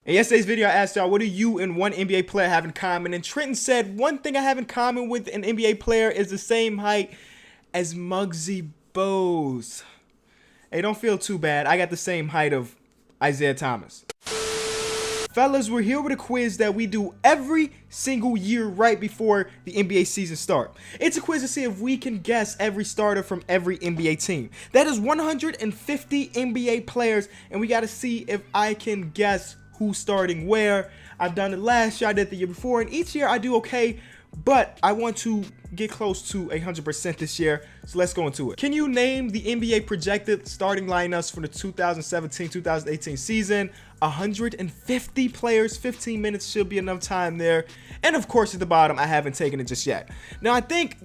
In yesterday's video, I asked y'all, what do you and one NBA player have in common? And Trenton said, one thing I have in common with an NBA player is the same height as Muggsy Bogues. Hey, don't feel too bad. I got the same height of Isaiah Thomas. Fellas, we're here with a quiz that we do every single year right before the NBA season starts. It's a quiz to see if we can guess every starter from every NBA team. That is 150 NBA players, and we got to see if I can guess who's starting where. I've done it last year, I did the year before, and each year I do okay, but I want to get close to 100% this year, so let's go into it. Can you name the NBA projected starting lineups for the 2017-2018 season? 150 players, 15 minutes should be enough time there. And of course at the bottom, I haven't taken it just yet. Now I think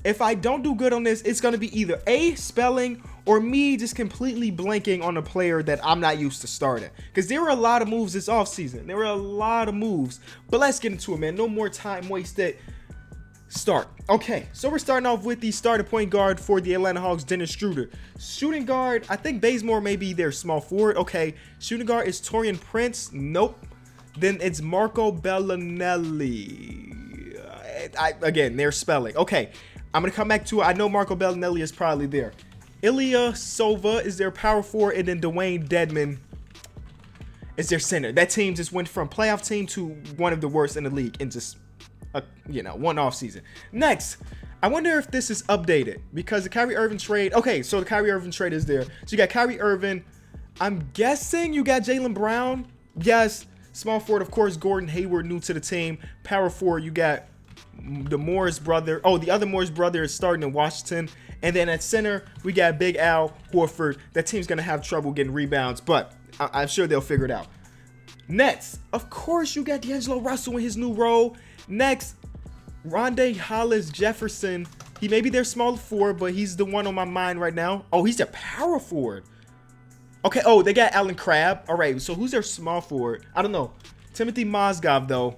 if I don't do good on this, it's going to be either A, spelling, or me just completely blanking on a player that I'm not used to starting. Because there were a lot of moves this offseason. There were a lot of moves. But let's get into it, man. No more time wasted. Start. Okay, so we're starting off with the starting point guard for the Atlanta Hawks, Dennis Schroeder. Shooting guard, I think Bazemore may be their small forward. Okay, shooting guard is Taurean Prince. Nope. Then it's Marco Belinelli. Again, they're spelling. Okay, I'm going to come back to it. I know Marco Belinelli is probably there. Ilya Sova is their power forward, and then Dwayne Dedmon is their center. That team just went from playoff team to one of the worst in the league in just one off season. Next, I wonder if this is updated because the Kyrie Irving trade. Okay, so the Kyrie Irving trade is there. So you got Kyrie Irving. I'm guessing you got Jaylen Brown. Yes. Small forward, of course, Gordon Hayward, new to the team. Power forward, you got the Morris brother. Oh, the other Morris brother is starting in Washington. And then at center, we got Big Al Horford. That team's going to have trouble getting rebounds, but I'm sure they'll figure it out. Next, of course, you got D'Angelo Russell in his new role. Next, Rondae Hollis-Jefferson. He may be their small forward, but he's the one on my mind right now. Oh, he's their power forward. Okay, oh, they got Allen Crabbe. All right, so who's their small forward? I don't know. Timothy Mozgov, though,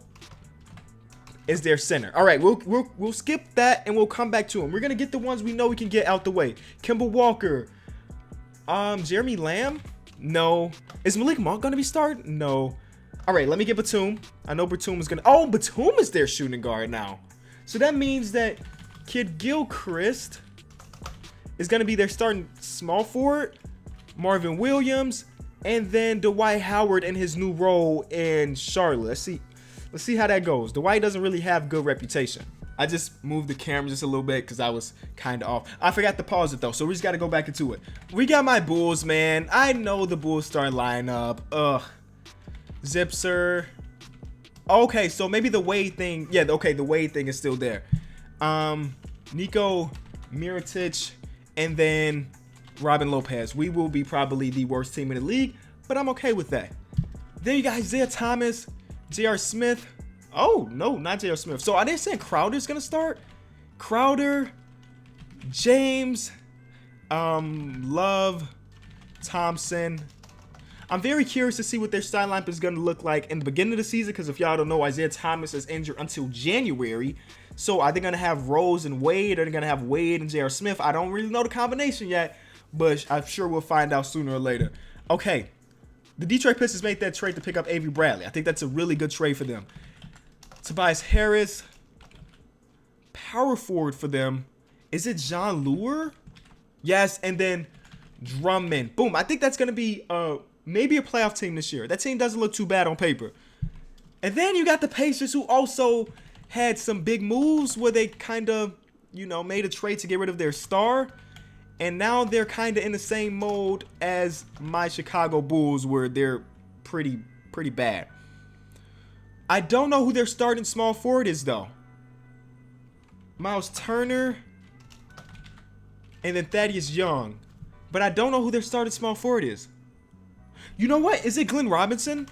is their center. All right, we'll skip that, and we'll come back to him. We're going to get the ones we know we can get out the way. Kemba Walker. Jeremy Lamb? No. Is Malik Monk going to be starting? No. All right, let me get Batum. I know Batum is going to... Oh, Batum is their shooting guard now. So that means that Kid Gilchrist is going to be their starting small forward. Marvin Williams. And then Dwight Howard in his new role in Charlotte. Let's see how that goes. Dwight doesn't really have good reputation. I just moved the camera just a little bit because I was kind of off. I forgot to pause it, though, so we just got to go back into it. We got my Bulls, man. I know the Bulls starting lineup. Zipser. Okay, so maybe the Wade thing. Yeah, okay, the Wade thing is still there. Nico Mirotic, and then Robin Lopez. We will be probably the worst team in the league, but I'm okay with that. Then you got Isaiah Thomas, J.R. Smith. Oh, no, not J.R. Smith. So are they saying Crowder's going to start? Crowder, James, Love, Thompson. I'm very curious to see what their starting lineup is going to look like in the beginning of the season, because if y'all don't know, Isaiah Thomas is injured until January. So are they going to have Rose and Wade? Are they going to have Wade and J.R. Smith? I don't really know the combination yet, but I'm sure we'll find out sooner or later. Okay, the Detroit Pistons made that trade to pick up Avery Bradley. I think that's a really good trade for them. Tobias Harris, power forward for them. Is it John Lure? Yes, and then Drummond. Boom, I think that's going to be... maybe a playoff team this year. That team doesn't look too bad on paper. And then you got the Pacers, who also had some big moves where they kind of, made a trade to get rid of their star. And now they're kind of in the same mode as my Chicago Bulls, where they're pretty bad. I don't know who their starting small forward is, though. Miles Turner and then Thaddeus Young. But I don't know who their starting small forward is. You know what? Is it Glenn Robinson?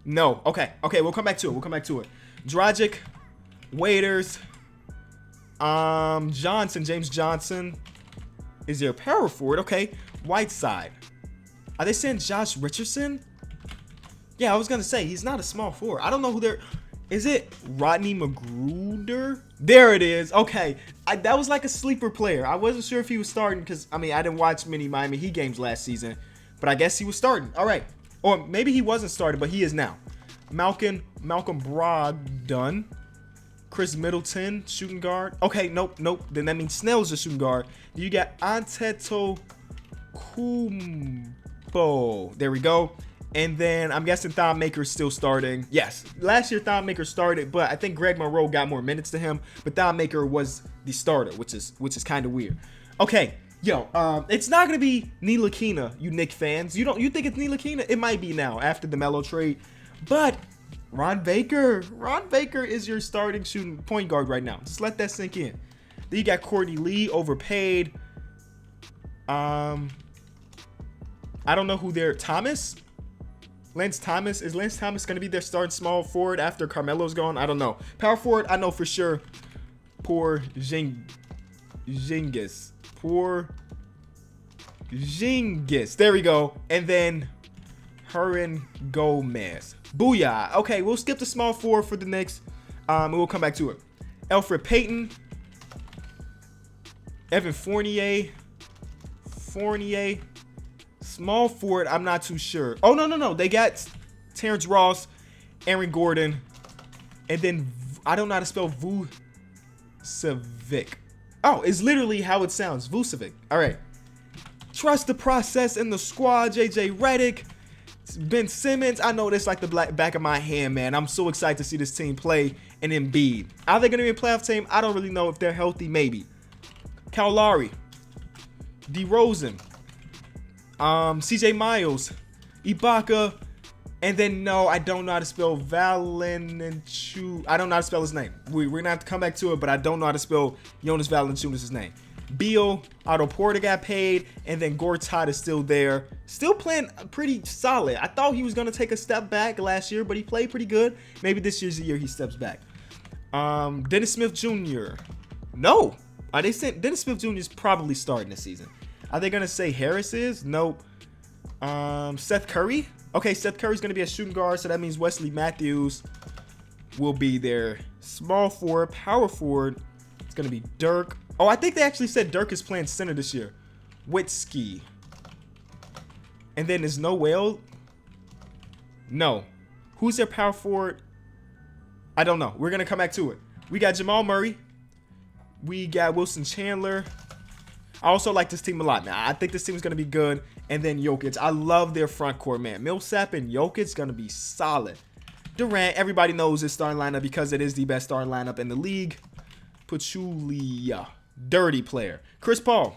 No. Okay, we'll come back to it. Dragic, Waiters, James Johnson is their power forward. Okay, Whiteside. Are they saying Josh Richardson? Yeah, I was gonna say he's not a small forward. I don't know who they're... Is it Rodney Magruder? There it is. Okay, that was like a sleeper player. I wasn't sure if he was starting because, I didn't watch many Miami Heat games last season. But I guess he was starting. All right. Or maybe he wasn't started, but he is now. Malcolm Brogdon. Chris Middleton, shooting guard. Okay, nope. Then that means Snell's a shooting guard. You got Antetokounmpo. There we go. And then I'm guessing Thon Maker's still starting. Yes, last year Thon Maker started, but I think Greg Monroe got more minutes to him. But Thon Maker was the starter, which is kind of weird. Okay, it's not gonna be Ntilikina, you Knicks fans. You think it's Ntilikina? It might be now after the Melo trade, but Ron Baker is your starting shooting point guard right now. Just let that sink in. Then you got Courtney Lee, overpaid. I don't know who they're. Lance Thomas. Is Lance Thomas going to be their starting small forward after Carmelo's gone? I don't know. Power forward, I know for sure. Porzingis. There we go. And then Hernan Gomez. Booyah. Okay, we'll skip the small forward for the Knicks. And we'll come back to it. Elfrid Payton. Evan Fournier. Small forward, I'm not too sure. Oh, no. They got Terrence Ross, Aaron Gordon, and then I don't know how to spell Vucevic. Oh, it's literally how it sounds. Vucevic. All right. Trust the process in the squad. JJ Redick, Ben Simmons. I know this like the back of my hand, man. I'm so excited to see this team play. And Embiid. Are they going to be a playoff team? I don't really know. If they're healthy, maybe. Kyle Lowry, DeRozan, CJ Miles, Ibaka, and then no, I don't know how to spell Valanciunas. I don't know how to spell his name. We're gonna have to come back to it, but I don't know how to spell Jonas Valanciunas' name. Beal, Otto Porter got paid, and then Gortat is still there, still playing pretty solid. I thought he was gonna take a step back last year, but he played pretty good. Maybe this year's the year he steps back. Dennis Smith Jr. No, they said Dennis Smith Jr. is probably starting this season. Are they going to say Harris is? Nope. Seth Curry? Okay, Seth Curry's going to be a shooting guard, so that means Wesley Matthews will be their small forward. Power forward, it's going to be Dirk. Oh, I think they actually said Dirk is playing center this year. Nowitzki. And then there's No. Who's their power forward? I don't know. We're going to come back to it. We got Jamal Murray. We got Wilson Chandler. I also like this team a lot, man. I think this team is going to be good. And then Jokic. I love their front court, man. Millsap and Jokic going to be solid. Durant, everybody knows his starting lineup because it is the best starting lineup in the league. Pachulia, dirty player. Chris Paul,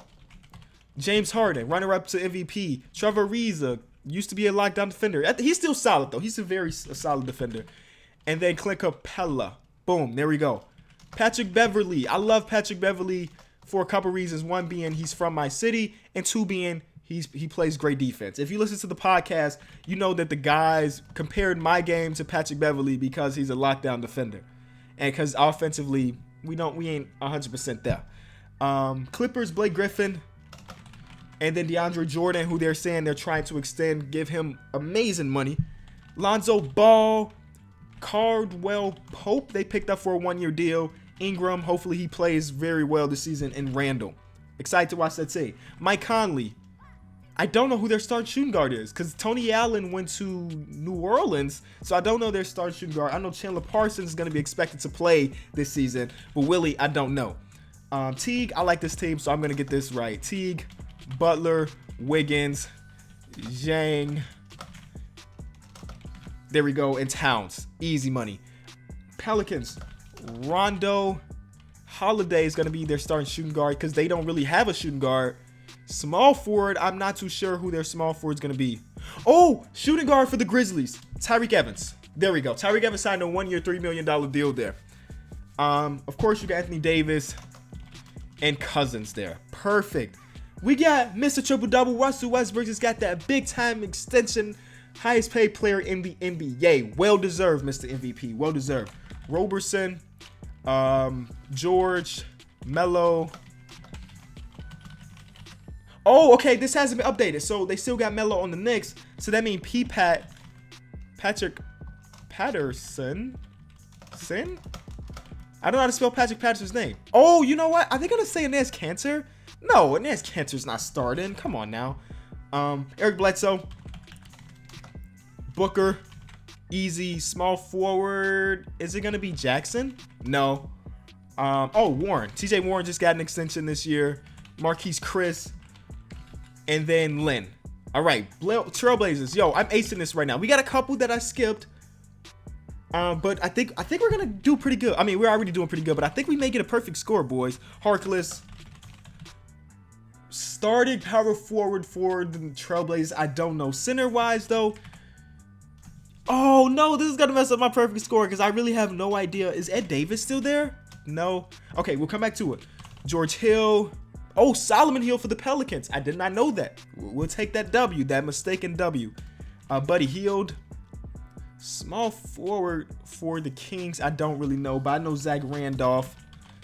James Harden, runner-up to MVP. Trevor Ariza, used to be a lockdown defender. He's still solid, though. He's a solid defender. And then Clint Capella. Boom, there we go. Patrick Beverley. I love Patrick Beverley for a couple reasons. One being he's from my city, and two being he plays great defense. If you listen to the podcast, you know that the guys compared my game to Patrick Beverley because he's a lockdown defender, and because offensively we ain't 100% there. Clippers, Blake Griffin, and then DeAndre Jordan, who they're saying they're trying to extend, give him amazing money. Lonzo Ball, Caldwell Pope, they picked up for a 1-year deal. Ingram, hopefully he plays very well this season. And Randall. Excited to watch that team. Mike Conley. I don't know who their starting shooting guard is because Tony Allen went to New Orleans, so I don't know their starting shooting guard. I know Chandler Parsons is going to be expected to play this season, but Willie, I don't know. Teague, I like this team, so I'm going to get this right. Teague, Butler, Wiggins, Zhang. There we go. And Towns. Easy money. Pelicans. Rondo. Holiday is going to be their starting shooting guard because they don't really have a shooting guard. Small forward, I'm not too sure who their small forward is going to be. Oh, shooting guard for the Grizzlies. Tyreke Evans. There we go. Tyreke Evans signed a 1-year, $3 million deal there. Of course, you got Anthony Davis and Cousins there. Perfect. We got Mr. Triple-Double. Russell Westbrook just got that big-time extension. Highest paid player in the NBA. Well-deserved, Mr. MVP. Well-deserved. Roberson, George, Melo. Oh, okay, this hasn't been updated. So they still got Melo on the Knicks. So that means Patrick Patterson. I don't know how to spell Patrick Patterson's name. Oh, you know what? Are they going to say Enes Kanter? No, Enes Kanter's not starting. Come on now. Eric Bledsoe. Booker, easy. Small forward, is it gonna be Jackson? No. Oh, Warren. TJ Warren just got an extension this year. Marquise Chris, and then Lynn. All right, Trailblazers. Yo, I'm acing this right now. We got a couple that I skipped, but I think we're gonna do pretty good. I mean, we're already doing pretty good, but I think we may get a perfect score, boys. Harkless, starting power forward for the Trailblazers. I don't know. Center wise though. Oh no, this is gonna mess up my perfect score because I really have no idea. Is Ed Davis still there? No. Okay, we'll come back to it. George Hill. Oh, Solomon Hill for the Pelicans. I did not know that. We'll take that W, that mistaken W. Buddy Hield. Small forward for the Kings. I don't really know, but I know Zach Randolph.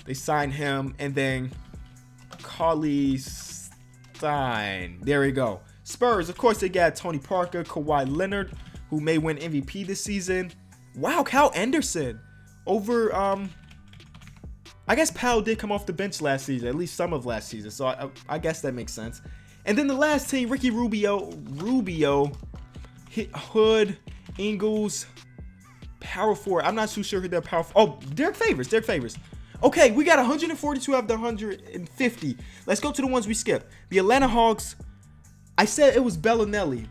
They signed him. And then Cauley Stein. There we go. Spurs, of course, they got Tony Parker, Kawhi Leonard, who may win MVP this season. Wow, Kyle Anderson. Over, I guess Powell did come off the bench last season, at least some of last season, so I guess that makes sense. And then the last team, Ricky Rubio, Hood, Ingles, power forward. I'm not too sure who their power. Oh, Derek Favors. Okay, we got 142 out of the 150. Let's go to the ones we skipped. The Atlanta Hawks. I said it was Belinelli.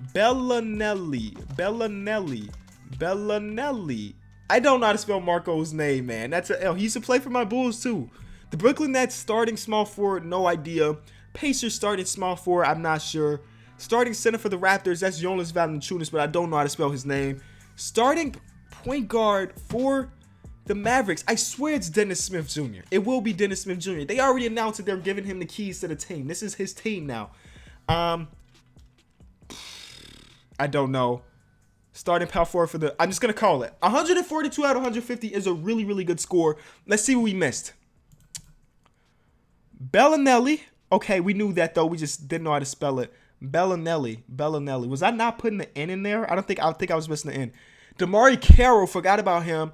I don't know how to spell Marco's name, man. That's a L. He used to play for my Bulls, too. The Brooklyn Nets starting small forward, no idea. Pacers starting small forward, I'm not sure. Starting center for the Raptors, that's Jonas Valanciunas, but I don't know how to spell his name. Starting point guard for the Mavericks, I swear it's Dennis Smith Jr. It will be Dennis Smith Jr. They already announced that they're giving him the keys to the team. This is his team now. I don't know. Starting power forward for the, I'm just going to call it. 142 out of 150 is a really, really good score. Let's see what we missed. Belinelli. Okay, we knew that, though. We just didn't know how to spell it. Belinelli. Was I not putting the N in there? I think I was missing the N. Damari Carroll, forgot about him.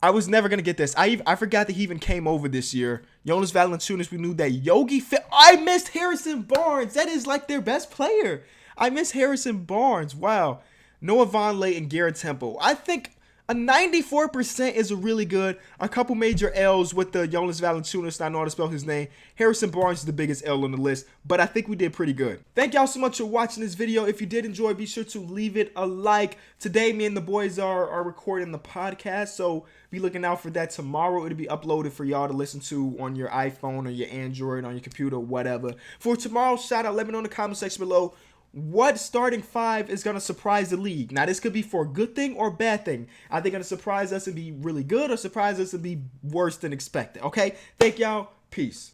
I was never going to get this. I forgot that he even came over this year. Jonas Valanciunas, we knew that. I missed Harrison Barnes. That is like their best player. I miss Harrison Barnes. Wow. Noah Vonleh and Garrett Temple. I think a 94% is a really good. A couple major L's with the Jonas Valanciunas. I know how to spell his name. Harrison Barnes is the biggest L on the list, but I think we did pretty good. Thank y'all so much for watching this video. If you did enjoy, be sure to leave it a like. Today, me and the boys are recording the podcast, so be looking out for that tomorrow. It'll be uploaded for y'all to listen to on your iPhone or your Android, on your computer, whatever. For tomorrow's shout out, let me know in the comment section below what starting five is going to surprise the league. Now, this could be for a good thing or a bad thing. Are they going to surprise us and be really good or surprise us and be worse than expected? Okay? Thank y'all. Peace.